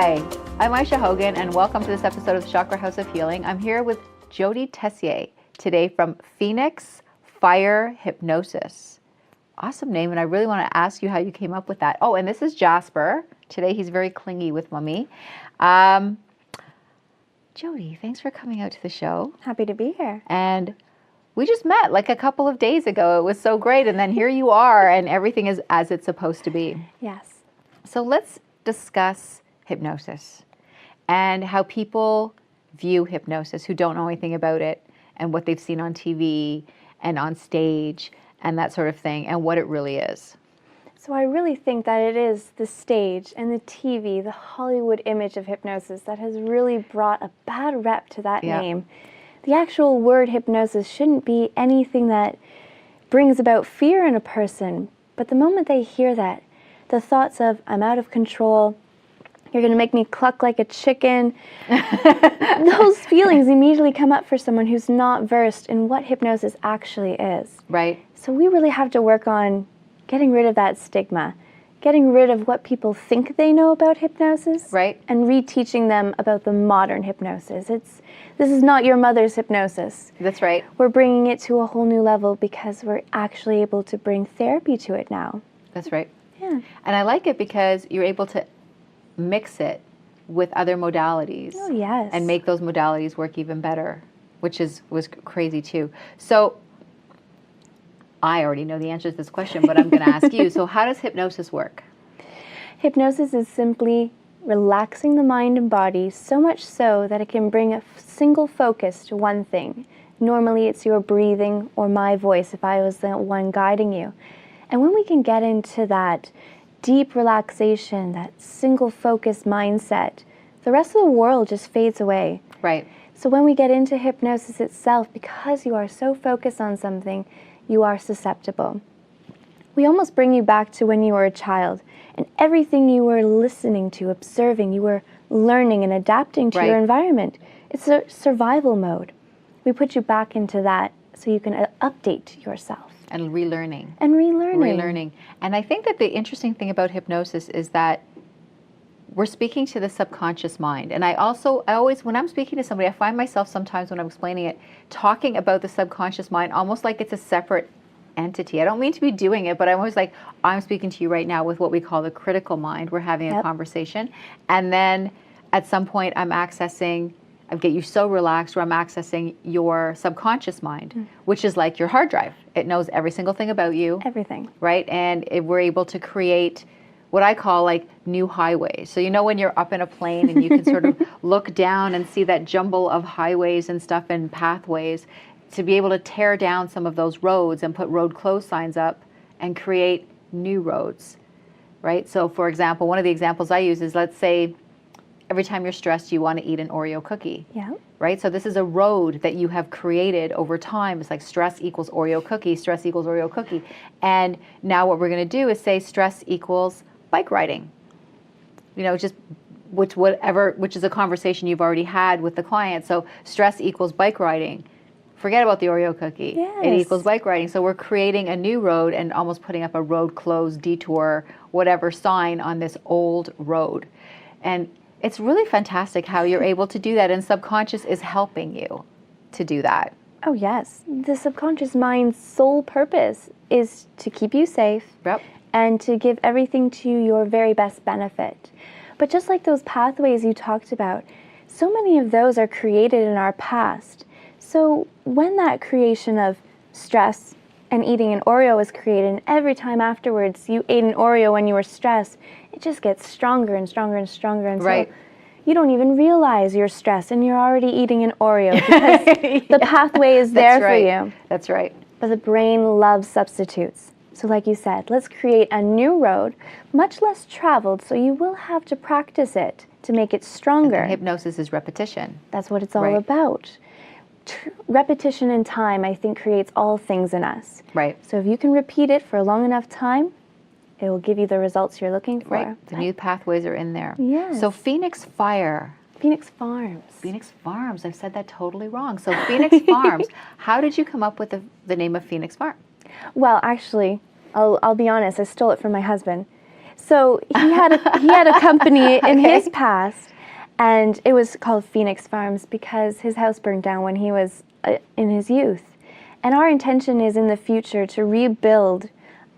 Hi, I'm Ayse Hogan, and welcome to this episode of the Chakra House of Healing. I'm here with Jodie Tessier today from Phoenix Fire Hypnosis. Awesome name, and I really want to ask you how you came up with that. Oh, and this is Jasper. Today he's very clingy with Mummy. Jodie, thanks for coming out to the show. Happy to be here. And we just met like a couple of days ago. It was so great, and then here you are, and everything is as it's supposed to be. Yes. So let's discuss hypnosis and how people view hypnosis who don't know anything about it and what they've seen on TV and on stage and that sort of thing and what it really is. So I really think that it is the stage and the TV, the Hollywood image of hypnosis that has really brought a bad rep to that name. The actual word hypnosis shouldn't be anything that brings about fear in a person, but the moment they hear that, the thoughts of, I'm out of control, you're going to make me cluck like a chicken, those feelings immediately come up for someone who's not versed in what hypnosis actually is. Right. So we really have to work on getting rid of that stigma, getting rid of what people think they know about hypnosis, right, and reteaching them about the modern hypnosis. This is not your mother's hypnosis. That's right. We're bringing it to a whole new level because we're actually able to bring therapy to it now. That's right. Yeah. And I like it because you're able to mix it with other modalities. Oh, yes. And make those modalities work even better, which was crazy too. So I already know the answer to this question, but I'm going to ask you. So how does hypnosis work? Hypnosis is simply relaxing the mind and body so much so that it can bring a single focus to one thing. Normally it's your breathing or my voice if I was the one guiding you. And when we can get into that deep relaxation, that single focus mindset, the rest of the world just fades away. Right. So when we get into hypnosis itself, because you are so focused on something, you are susceptible. We almost bring you back to when you were a child and everything you were listening to, observing, you were learning and adapting to your environment. It's a survival mode. We put you back into that so you can update yourself. And relearning. And relearning. Relearning. And I think that the interesting thing about hypnosis is that we're speaking to the subconscious mind. And I always, when I'm speaking to somebody, I find myself sometimes when I'm explaining it, talking about the subconscious mind almost like it's a separate entity. I don't mean to be doing it, but I'm always like, I'm speaking to you right now with what we call the critical mind. We're having a conversation. And then at some point I get you so relaxed where I'm accessing your subconscious mind, which is like your hard drive. It knows every single thing about you. Everything. Right? And we're able to create what I call like new highways. So you know when you're up in a plane and you can sort of look down and see that jumble of highways and stuff and pathways, to be able to tear down some of those roads and put road closed signs up and create new roads, right? So for example, one of the examples I use is, let's say every time you're stressed, you want to eat an Oreo cookie. Yeah. Right? So this is a road that you have created over time. It's like stress equals Oreo cookie, stress equals Oreo cookie. And now what we're going to do is say stress equals bike riding. You know, just which is a conversation you've already had with the client. So stress equals bike riding. Forget about the Oreo cookie. Yes. It equals bike riding. So we're creating a new road and almost putting up a road closed, detour, whatever sign on this old road. And it's really fantastic how you're able to do that, and subconscious is helping you to do that. Oh, yes. The subconscious mind's sole purpose is to keep you safe and to give everything to your very best benefit. But just like those pathways you talked about, so many of those are created in our past. So when that creation of stress and eating an Oreo is created, and every time afterwards you ate an Oreo when you were stressed, it just gets stronger and stronger and stronger until you don't even realize you're stressed and you're already eating an Oreo because the pathway is there for you. That's right. But the brain loves substitutes. So like you said, let's create a new road, much less traveled, so you will have to practice it to make it stronger. And hypnosis is repetition. That's what it's all about. Repetition in time, I think, creates all things in us. Right. So if you can repeat it for a long enough time, it will give you the results you're looking for. Right. The new pathways are in there. Yes. So Phoenix Fire. Phoenix Farms. Phoenix Farms. I've said that totally wrong. So Phoenix Farms. How did you come up with the name of Phoenix Farm? Well, actually, I'll be honest, I stole it from my husband. So he had a company in his past, and it was called Phoenix Farms because his house burned down when he was in his youth. And our intention is in the future to rebuild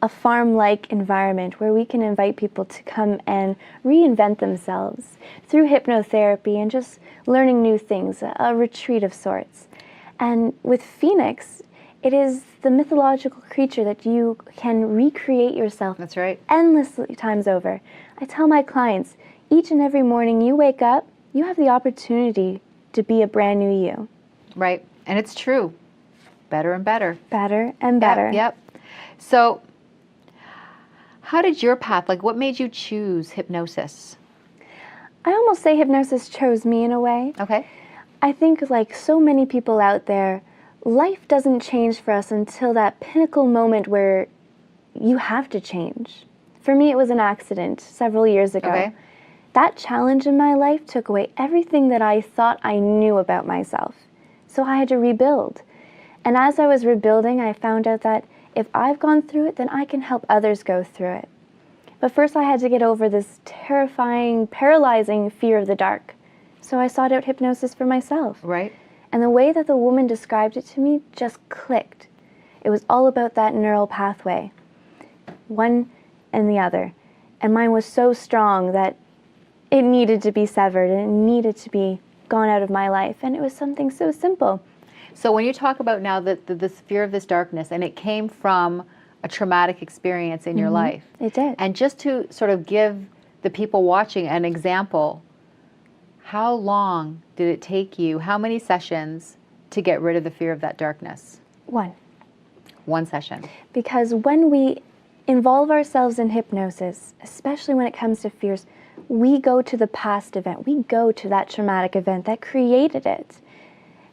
a farm-like environment where we can invite people to come and reinvent themselves through hypnotherapy and just learning new things, a retreat of sorts. And with Phoenix, it is the mythological creature that you can recreate yourself. That's right. Endless times over. I tell my clients, each and every morning you wake up, you have the opportunity to be a brand new you. Right. And it's true. Better and better. Better and better. Yep. So how did your path, like what made you choose hypnosis? I almost say hypnosis chose me in a way. Okay. I think like so many people out there, life doesn't change for us until that pinnacle moment where you have to change. For me, it was an accident several years ago. Okay. That challenge in my life took away everything that I thought I knew about myself. So I had to rebuild. And as I was rebuilding, I found out that if I've gone through it, then I can help others go through it. But first I had to get over this terrifying, paralyzing fear of the dark. So I sought out hypnosis for myself. Right. And the way that the woman described it to me just clicked. It was all about that neural pathway, one and the other. And mine was so strong that it needed to be severed and it needed to be gone out of my life. And it was something so simple. So when you talk about now this fear of this darkness, and it came from a traumatic experience in your life. It did. And just to sort of give the people watching an example, how long did it take you, how many sessions to get rid of the fear of that darkness? One session. Because when we involve ourselves in hypnosis, especially when it comes to fears, we go to the past event. We go to that traumatic event that created it.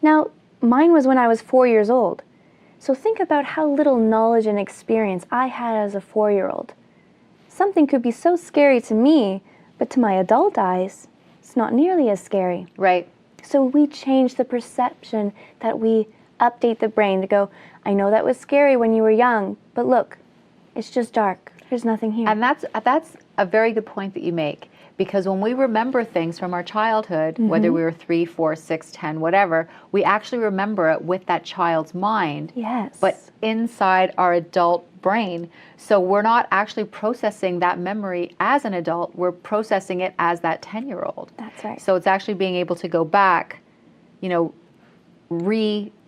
Now, mine was when I was 4 years old. So think about how little knowledge and experience I had as a 4-year-old. Something could be so scary to me, but to my adult eyes, it's not nearly as scary. Right. So we change the perception, that we update the brain to go, I know that was scary when you were young, but look, it's just dark. There's nothing here. And that's a very good point that you make. Because when we remember things from our childhood, whether we were 3, 4, 6, 10, whatever, we actually remember it with that child's mind. Yes. But inside our adult brain. So we're not actually processing that memory as an adult. We're processing it as that 10-year-old. That's right. So it's actually being able to go back, you know,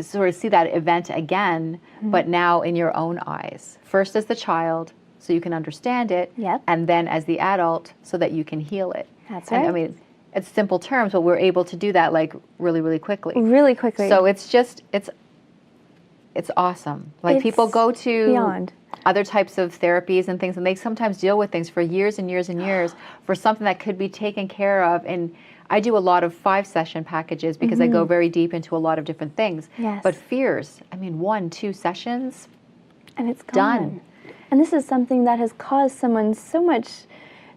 sort of see that event again, but now in your own eyes. First as the child, so you can understand it, and then as the adult, so that you can heal it. That's right. And, I mean, it's simple terms, but we're able to do that like really, really quickly. Really quickly. So it's just, it's awesome. Like people go to beyond other types of therapies and things, and they sometimes deal with things for years and years and years for something that could be taken care of. And I do a lot of 5-session packages because I go very deep into a lot of different things. Yes. But fears, I mean, 1, 2 sessions, and it's gone. done. And this is something that has caused someone so much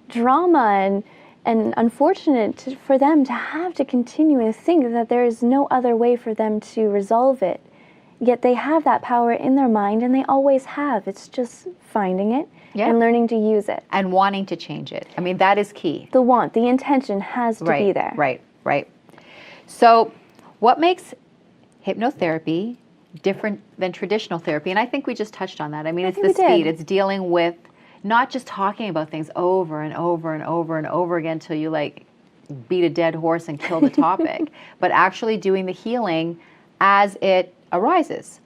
drama and unfortunate for them to have to continue and think that there is no other way for them to resolve it. Yet they have that power in their mind, and they always have. It's just finding it and learning to use it. And wanting to change it. I mean, that is key. The want, the intention has to be there. Right. So what makes hypnotherapy different than traditional therapy? And I think we just touched on that. I mean, it's the speed. It's dealing with not just talking about things over and over and over and over again till you like beat a dead horse and kill the topic, but actually doing the healing as it arises.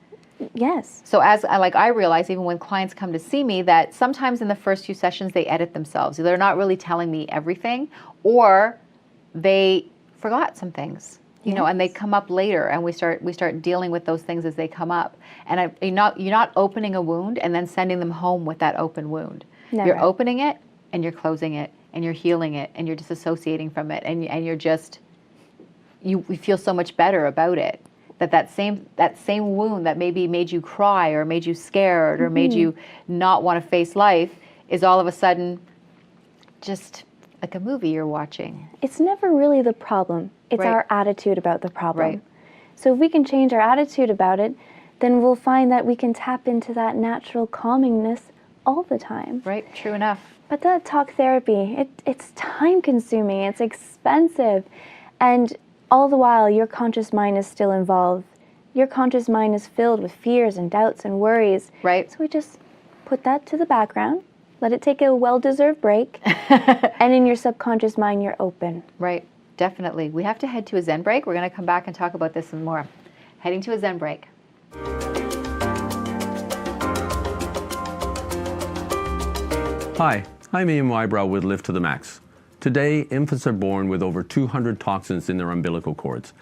Yes. So as I realize, even when clients come to see me, that sometimes in the first few sessions they edit themselves. They're not really telling me everything, or they forgot some things, you know, and they come up later, and we start dealing with those things as they come up. And you're not opening a wound and then sending them home with that open wound. Never. You're opening it and you're closing it and you're healing it and you're disassociating from it, and you're just you feel so much better about it. That same wound that maybe made you cry or made you scared or made you not want to face life is all of a sudden just like a movie you're watching. It's never really the problem. It's our attitude about the problem. Right. So if we can change our attitude about it, then we'll find that we can tap into that natural calmingness all the time. Right, true enough. But that talk therapy, it's time consuming, it's expensive, and all the while your conscious mind is still involved. Your conscious mind is filled with fears and doubts and worries. Right. So we just put that to the background, let it take a well-deserved break, and in your subconscious mind, you're open. Right, definitely. We have to head to a Zen break. We're going to come back and talk about this some more. Heading to a Zen break. Hi, I'm Ian Wybrow with Lift to the Max. Today, infants are born with over 200 toxins in their umbilical cords.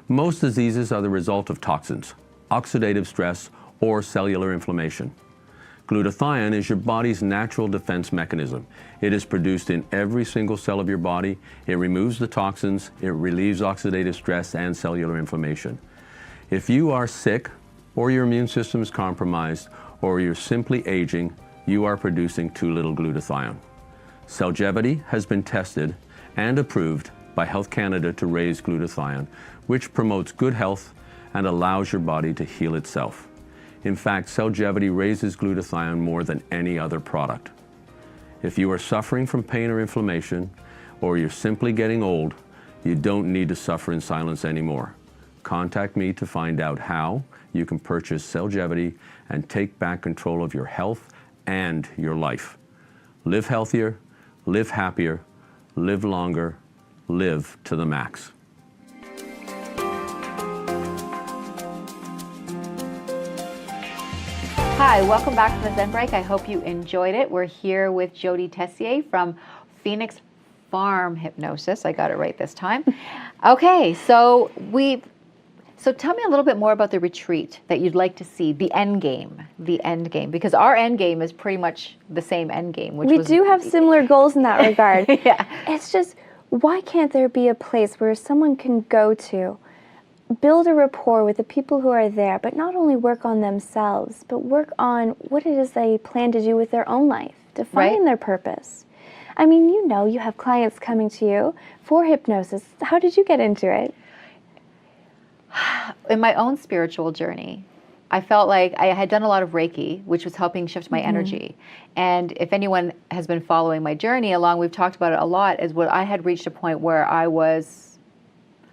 Most diseases are the result of toxins, oxidative stress, or cellular inflammation. Glutathione is your body's natural defense mechanism. It is produced in every single cell of your body. It removes the toxins, it relieves oxidative stress and cellular inflammation. If you are sick, or your immune system is compromised, or you're simply aging, you are producing too little glutathione. Celgevity has been tested and approved by Health Canada to raise glutathione, which promotes good health and allows your body to heal itself. In fact, Celgevity raises glutathione more than any other product. If you are suffering from pain or inflammation, or you're simply getting old, you don't need to suffer in silence anymore. Contact me to find out how you can purchase Celgevity and take back control of your health and your life. Live healthier, live happier, live longer, live to the max. Hi, welcome back to the Zen Break. I hope you enjoyed it. We're here with Jodie Tessier from Phoenix Farm Hypnosis. I got it right this time. Okay, so tell me a little bit more about the retreat that you'd like to see, the end game, because our end game is pretty much the same end game. We do have similar goals in that regard. Yeah. It's just, why can't there be a place where someone can go to, build a rapport with the people who are there, but not only work on themselves, but work on what it is they plan to do with their own life, define their purpose. I mean, you have clients coming to you for hypnosis. How did you get into it? In my own spiritual journey, I felt like I had done a lot of Reiki, which was helping shift my energy. And if anyone has been following my journey along, we've talked about it a lot, is what I had reached a point where I was,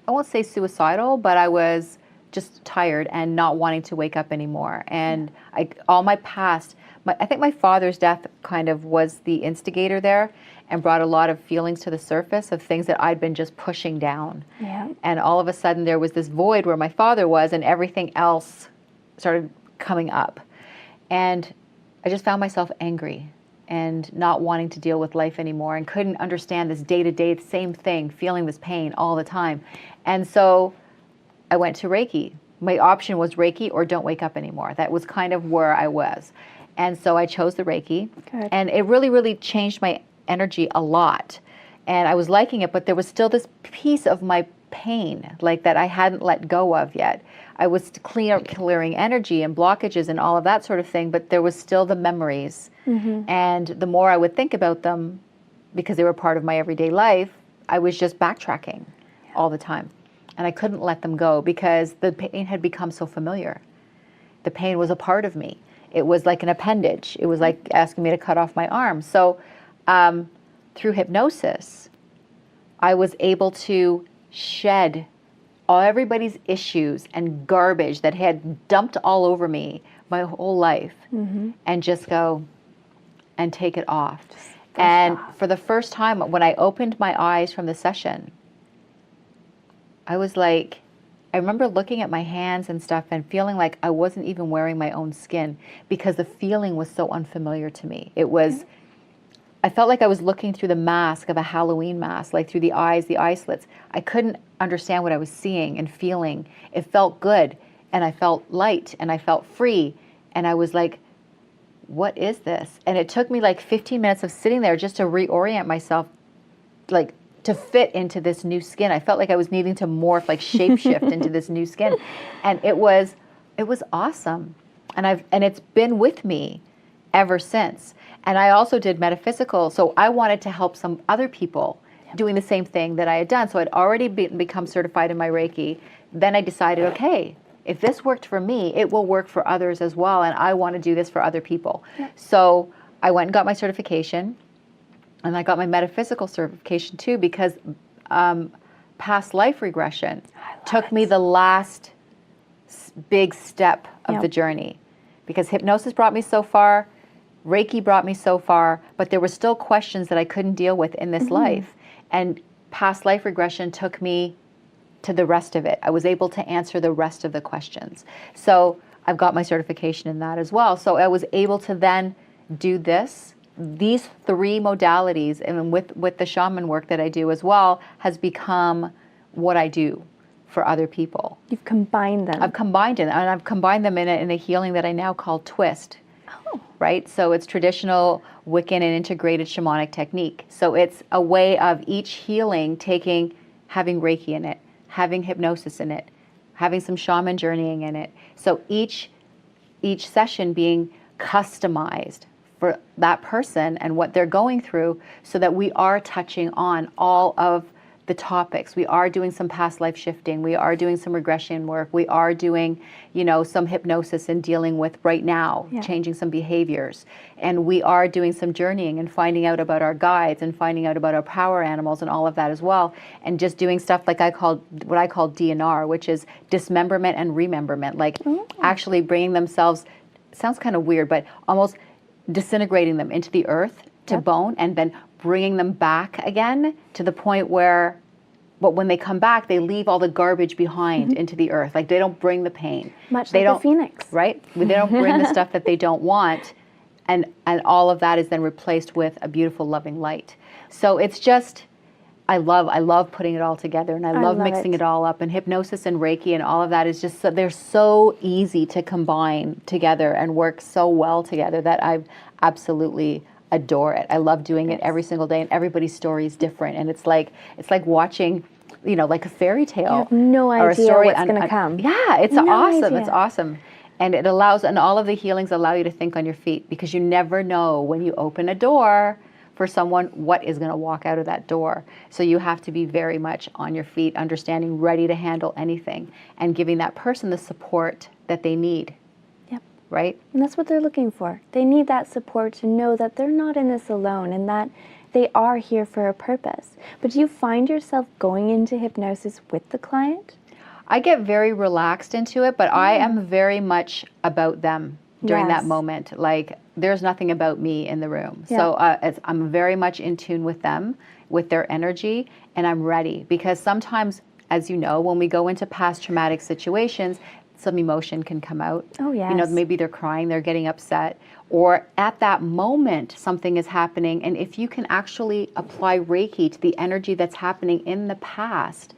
I won't say suicidal, but I was just tired and not wanting to wake up anymore. And all my past, I think my father's death kind of was the instigator there and brought a lot of feelings to the surface of things that I'd been just pushing down. Yeah. And all of a sudden there was this void where my father was and everything else started coming up. And I just found myself angry and not wanting to deal with life anymore and couldn't understand this day-to-day same thing, feeling this pain all the time. And so I went to Reiki. My option was Reiki or don't wake up anymore. That was kind of where I was. And so I chose the Reiki. Good. And it really, really changed my energy a lot. And I was liking it, but there was still this piece of my pain, like that I hadn't let go of yet. I was clearing energy and blockages and all of that sort of thing, but there was still the memories. And the more I would think about them, because they were part of my everyday life, I was just backtracking all the time. And I couldn't let them go because the pain had become so familiar. The pain was a part of me. It was like an appendage. It was like asking me to cut off my arm. So through hypnosis, I was able to shed everybody's issues and garbage that had dumped all over me my whole life and just go and take it off. And for the first time, when I opened my eyes from the session, I was like, I remember looking at my hands and stuff and feeling like I wasn't even wearing my own skin because the feeling was so unfamiliar to me. It was, I felt like I was looking through the mask of a Halloween mask, like through the eyes, the eye slits. I couldn't understand what I was seeing and feeling. It felt good and I felt light and I felt free. And I was like, what is this? And it took me like 15 minutes of sitting there just to reorient myself, like to fit into this new skin. I felt like I was needing to morph, like shapeshift into this new skin. And it was awesome. And it's been with me ever since. And I also did metaphysical. So I wanted to help some other people doing the same thing that I had done. So I'd already become certified in my Reiki. Then I decided, okay, if this worked for me, it will work for others as well. And I want to do this for other people. So I went and got my certification. And I got my metaphysical certification too, because past life regression took me the last big step of the journey. Because hypnosis brought me so far, Reiki brought me so far, but there were still questions that I couldn't deal with in this life. And past life regression took me to the rest of it. I was able to answer the rest of the questions. So I've got my certification in that as well. So I was able to then do these 3 modalities, and with the shaman work that I do as well, has become what I do for other people. You've combined them. I've combined it, and I've combined them in a healing that I now call twist. Oh. Right? So it's traditional Wiccan and integrated shamanic technique. So it's a way of each healing having Reiki in it, having hypnosis in it, having some shaman journeying in it. So each session being customized for that person and what they're going through, so that we are touching on all of the topics. We are doing some past life shifting. We are doing some regression work. We are doing, some hypnosis and dealing with right now, changing some behaviors. And we are doing some journeying and finding out about our guides and finding out about our power animals and all of that as well. And just doing stuff like what I call DNR, which is dismemberment and rememberment, like actually bringing themselves, sounds kind of weird, but almost disintegrating them into the earth to bone, and then bringing them back again to the point where, but when they come back, they leave all the garbage behind into the earth. Like, they don't bring the pain. Much like the phoenix. Right? They don't bring the stuff that they don't want. And all of that is then replaced with a beautiful, loving light. So it's just, I love putting it all together, and I love mixing it all up. And hypnosis and Reiki and all of that is just, they're so easy to combine together and work so well together that I absolutely adore it. I love doing it every single day, and everybody's story is different. And it's like watching, like a fairy tale. You have no idea what's going to come. Yeah, it's awesome. It's awesome. And it allows, and all of the healings allow you to think on your feet, because you never know when you open a door for someone what is going to walk out of that door. So you have to be very much on your feet, understanding, ready to handle anything, and giving that person the support that they need. Right? And that's what they're looking for. They need that support to know that they're not in this alone, and that they are here for a purpose. But do you find yourself going into hypnosis with the client? I get very relaxed into it, but I am very much about them during that moment. Like, there's nothing about me in the room. So I'm very much in tune with them, with their energy, and I'm ready. Because sometimes, as you know, when we go into past traumatic situations, some emotion can come out. Oh, yes. Maybe they're crying, they're getting upset, or at that moment something is happening. And if you can actually apply Reiki to the energy that's happening in the past,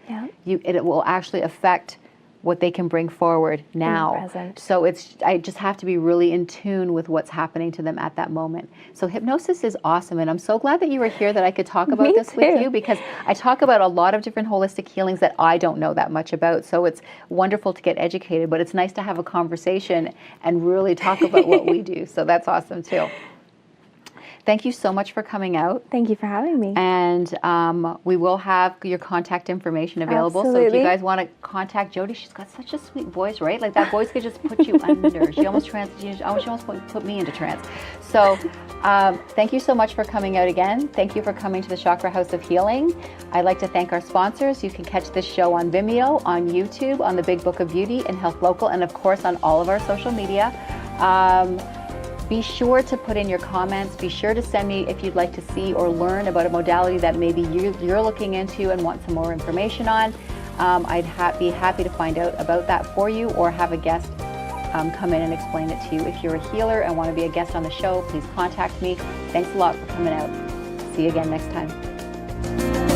it will actually affect what they can bring forward now. So I just have to be really in tune with what's happening to them at that moment. So hypnosis is awesome, and I'm so glad that you were here, that I could talk about this with you, because I talk about a lot of different holistic healings that I don't know that much about. So it's wonderful to get educated, but it's nice to have a conversation and really talk about what we do. So that's awesome too. Thank you so much for coming out. Thank you for having me. And we will have your contact information available. Absolutely. So if you guys want to contact Jodie, she's got such a sweet voice, right? Like, that voice could just put you under. She almost put me into trance. So thank you so much for coming out again. Thank you for coming to the Chakra House of Healing. I'd like to thank our sponsors. You can catch this show on Vimeo, on YouTube, on the Big Book of Beauty and Health Local, and of course on all of our social media. Be sure to put in your comments. Be sure to send me if you'd like to see or learn about a modality that maybe you're looking into and want some more information on. I'd be happy to find out about that for you, or have a guest come in and explain it to you. If you're a healer and want to be a guest on the show, please contact me. Thanks a lot for coming out. See you again next time.